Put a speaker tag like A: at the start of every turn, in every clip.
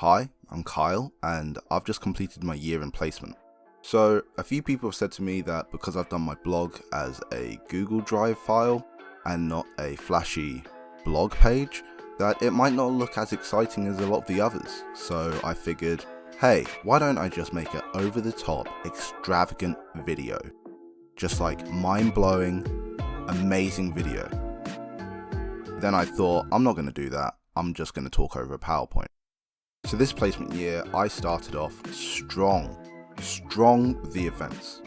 A: Hi, I'm Kyle, and I've just completed my year in placement. So, a few people have said to me that because I've done my blog as a Google Drive file and not a flashy blog page, that it might not look as exciting as a lot of the others. So I figured, hey, why don't I just make an over-the-top, extravagant video? Just like mind-blowing, amazing video. Then I thought, I'm not going to do that, I'm just going to talk over a PowerPoint. So this placement year, I started off strong with the events.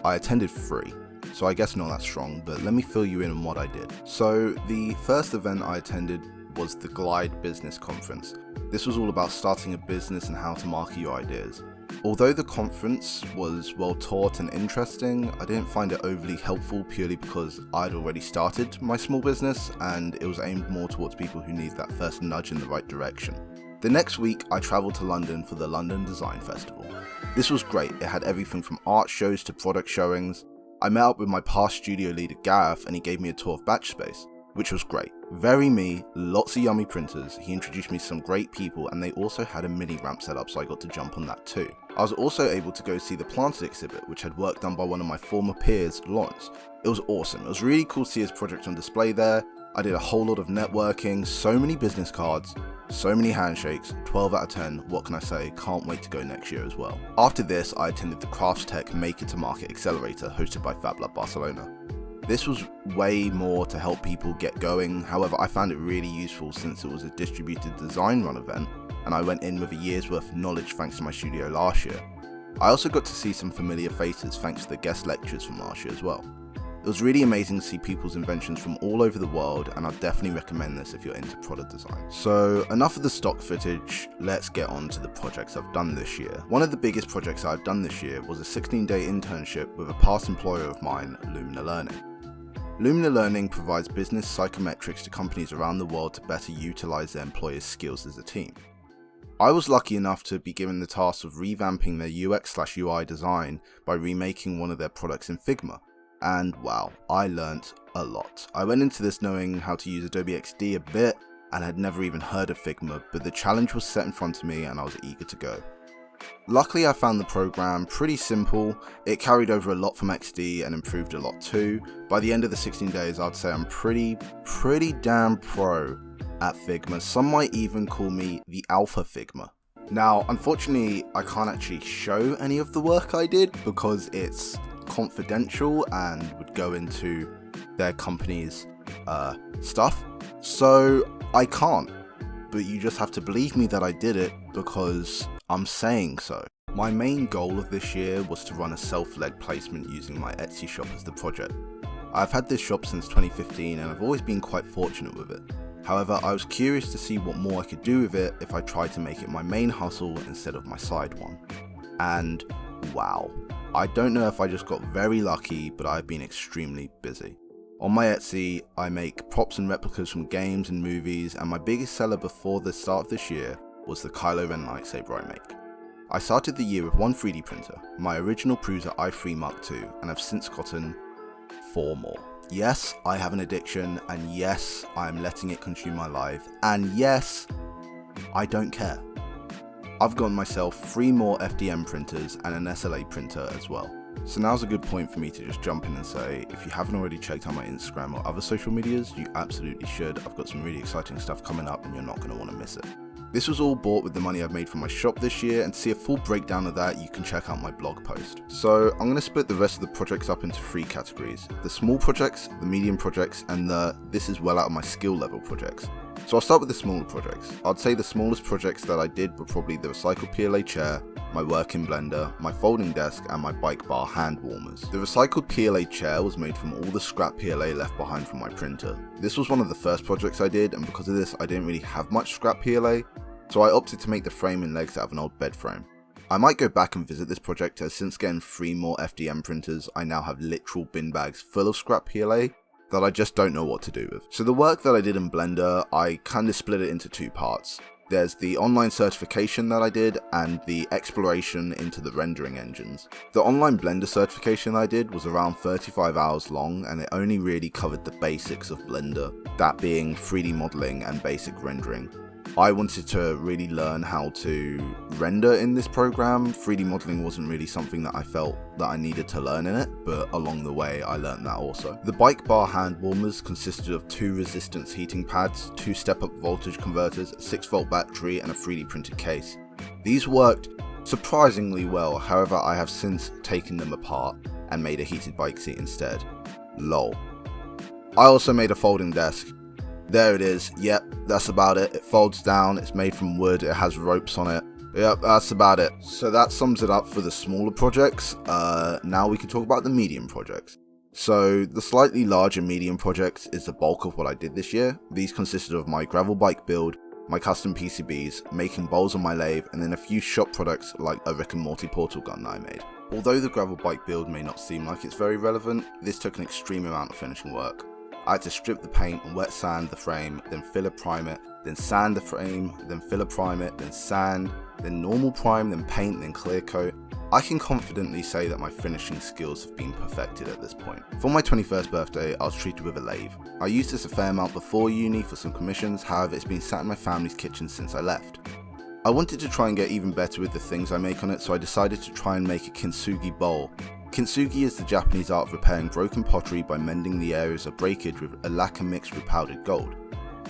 A: I attended 3, so I guess not that strong, but let me fill you in on what I did. So the first event I attended was the Glide Business Conference. This was all about starting a business and how to market your ideas. Although the conference was well taught and interesting, I didn't find it overly helpful purely because I'd already started my small business and it was aimed more towards people who need that first nudge in the right direction. The next week, I travelled to London for the London Design Festival. This was great. It had everything from art shows to product showings. I met up with my past studio leader Gareth and he gave me a tour of batch space, which was great. Very me, lots of yummy printers. He introduced me to some great people and they also had a mini ramp set up, so I got to jump on that too. I was also able to go see the Planted exhibit, which had work done by one of my former peers, Lawrence. It was awesome. It was really cool to see his project on display there. I did a whole lot of networking, so many business cards, so many handshakes, 12 out of 10, what can I say, can't wait to go next year as well. After this, I attended the Crafts Tech Make It to Market Accelerator hosted by Fab Lab Barcelona. This was way more to help people get going, however I found it really useful since it was a distributed design run event and I went in with a year's worth of knowledge thanks to my studio last year. I also got to see some familiar faces thanks to the guest lectures from last year as well. It was really amazing to see people's inventions from all over the world and I'd definitely recommend this if you're into product design. So enough of the stock footage, let's get on to the projects I've done this year. One of the biggest projects I've done this year was a 16-day internship with a past employer of mine, Lumina Learning. Lumina Learning provides business psychometrics to companies around the world to better utilise their employers' skills as a team. I was lucky enough to be given the task of revamping their UX/UI design by remaking one of their products in Figma. And wow, I learnt a lot. I went into this knowing how to use Adobe XD a bit and had never even heard of Figma, but the challenge was set in front of me and I was eager to go. Luckily I found the program pretty simple, it carried over a lot from XD and improved a lot too. By the end of the 16 days I'd say I'm pretty damn pro at Figma. Some might even call me the Alpha Figma. Now unfortunately I can't actually show any of the work I did because it's confidential and would go into their company's stuff, so I can't, but you just have to believe me that I did it because I'm saying so. My main goal of this year was to run a self-led placement using my Etsy shop as the project. I've had this shop since 2015 and I've always been quite fortunate with it. However, I was curious to see what more I could do with it if I tried to make it my main hustle instead of my side one. And wow. I don't know if I just got very lucky, but I've been extremely busy. On my Etsy, I make props and replicas from games and movies, and my biggest seller before the start of this year was the Kylo Ren lightsaber I make. I started the year with one 3D printer, my original Prusa i3 Mark II, and I've since gotten 4 more. Yes, I have an addiction, and yes, I am letting it consume my life, and yes, I don't care. I've gotten myself 3 more FDM printers and an SLA printer as well. So now's a good point for me to just jump in and say, if you haven't already checked out my Instagram or other social medias, you absolutely should. I've got some really exciting stuff coming up and you're not going to want to miss it. This was all bought with the money I've made from my shop this year, and to see a full breakdown of that, you can check out my blog post. So I'm going to split the rest of the projects up into 3 categories: the small projects, the medium projects, and the this is well out of my skill level projects. So I'll start with the smaller projects. I'd say the smallest projects that I did were probably the recycled Pla Chair, my work in Blender, my folding desk, and my bike bar hand warmers. The recycled Pla Chair was made from all the scrap PLA left behind from my printer. This was one of the first projects I did, and because of this I didn't really have much scrap PLA, so I opted to make the frame and legs out of an old bed frame. I might go back and visit this project, as since getting 3 more FDM printers, I now have literal bin bags full of scrap PLA that I just don't know what to do with. So the work that I did in Blender, I kind of split it into 2 parts. There's the online certification that I did and the exploration into the rendering engines. The online Blender certification I did was around 35 hours long and it only really covered the basics of Blender, that being 3D modeling and basic rendering. I wanted to really learn how to render in this program. 3D modeling wasn't really something that I felt that I needed to learn in it, but along the way I learned that also. The bike bar hand warmers consisted of 2 resistance heating pads, 2 step-up voltage converters, a 6-volt battery, and a 3D printed case. These worked surprisingly well, however I have since taken them apart and made a heated bike seat instead. Lol. I also made a folding desk. There it is. Yep, that's about it. It folds down, it's made from wood, it has ropes on it. Yep, that's about it. So that sums it up for the smaller projects. Now we can talk about the medium projects. So the slightly larger medium projects is the bulk of what I did this year. These consisted of my gravel bike build, my custom PCBs, making bowls on my lathe, and then a few shop products like a Rick and Morty portal gun that I made. Although the gravel bike build may not seem like it's very relevant, this took an extreme amount of finishing work. I had to strip the paint and wet sand the frame, then filler prime it, then sand the frame, then filler prime it, then sand, then normal prime, then paint, then clear coat. I can confidently say that my finishing skills have been perfected at this point. For my 21st birthday, I was treated with a lathe. I used this a fair amount before uni for some commissions, however it's been sat in my family's kitchen since I left. I wanted to try and get even better with the things I make on it, so I decided to try and make a Kinzugi Bowl. Kintsugi is the Japanese art of repairing broken pottery by mending the areas of breakage with a lacquer mixed with powdered gold.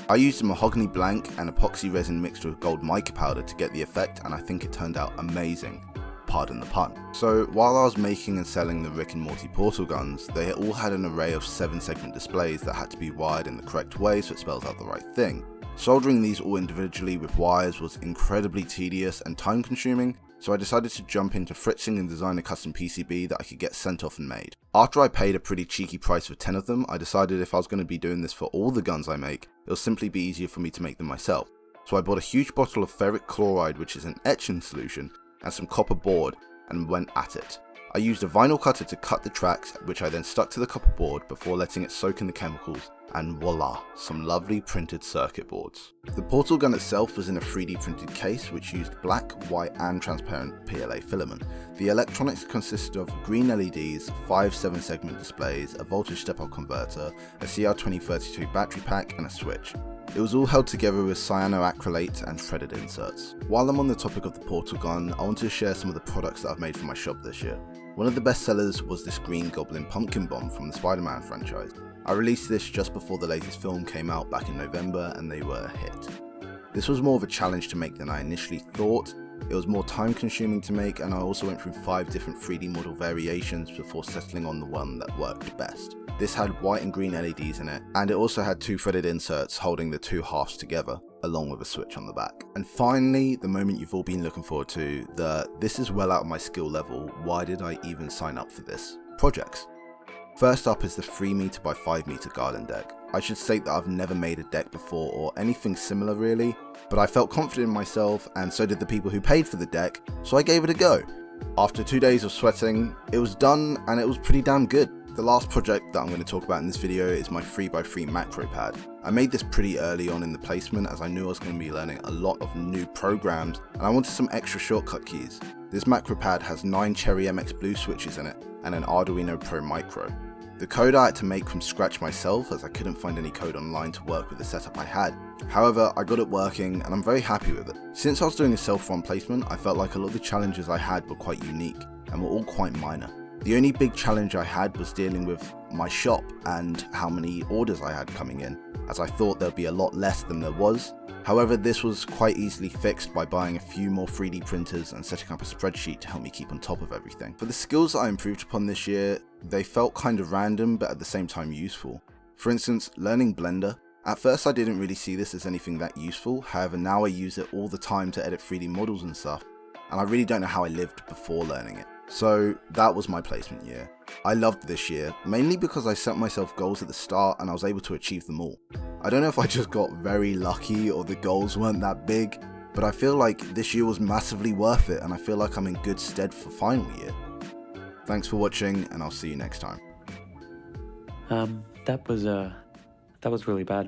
A: I used a mahogany blank and epoxy resin mixed with gold mica powder to get the effect, and I think it turned out amazing. Pardon the pun. So while I was making and selling the Rick and Morty portal guns, they all had an array of 7-segment displays that had to be wired in the correct way so it spells out the right thing. Soldering these all individually with wires was incredibly tedious and time consuming, so I decided to jump into fritzing and design a custom PCB that I could get sent off and made. After I paid a pretty cheeky price for 10 of them, I decided if I was going to be doing this for all the guns I make, it'll simply be easier for me to make them myself. So I bought a huge bottle of ferric chloride, which is an etching solution, and some copper board, and went at it. I used a vinyl cutter to cut the tracks, which I then stuck to the copper board before letting it soak in the chemicals, and voila, some lovely printed circuit boards. The portal gun itself was in a 3D printed case which used black, white and transparent PLA filament. The electronics consisted of green LEDs, 5 7-segment displays, a voltage step-up converter, a CR2032 battery pack and a switch. It was all held together with cyanoacrylate and threaded inserts. While I'm on the topic of the portal gun, I want to share some of the products that I've made for my shop this year. One of the best sellers was this green Goblin pumpkin bomb from the Spider-Man franchise. I released this just before the latest film came out back in November and they were a hit. This was more of a challenge to make than I initially thought. It was more time consuming to make, and I also went through 5 different 3D model variations before settling on the one that worked best. This had white and green LEDs in it, and it also had 2 threaded inserts holding the 2 halves together, along with a switch on the back. And finally, the moment you've all been looking forward to, this is well out of my skill level, why did I even sign up for this? Projects. First up is the 3 meter by 5 meter garden deck. I should state that I've never made a deck before or anything similar really, but I felt confident in myself and so did the people who paid for the deck, so I gave it a go. After 2 days of sweating, it was done and it was pretty damn good. The last project that I'm going to talk about in this video is my 3x3 macro pad. I made this pretty early on in the placement as I knew I was going to be learning a lot of new programs and I wanted some extra shortcut keys. This macro pad has 9 Cherry MX Blue switches in it and an Arduino Pro Micro. The code I had to make from scratch myself as I couldn't find any code online to work with the setup I had. However, I got it working and I'm very happy with it. Since I was doing a self-run placement, I felt like a lot of the challenges I had were quite unique and were all quite minor. The only big challenge I had was dealing with my shop and how many orders I had coming in, as I thought there'd be a lot less than there was. However, this was quite easily fixed by buying a few more 3D printers and setting up a spreadsheet to help me keep on top of everything. For the skills that I improved upon this year, they felt kind of random but at the same time useful. For instance, learning Blender. At first I didn't really see this as anything that useful, however now I use it all the time to edit 3D models and stuff, and I really don't know how I lived before learning it. So that was my placement year. I loved this year, mainly because I set myself goals at the start and I was able to achieve them all. I don't know if I just got very lucky or the goals weren't that big, but I feel like this year was massively worth it and I feel like I'm in good stead for final year. Thanks for watching and I'll see you next time.
B: That was really bad.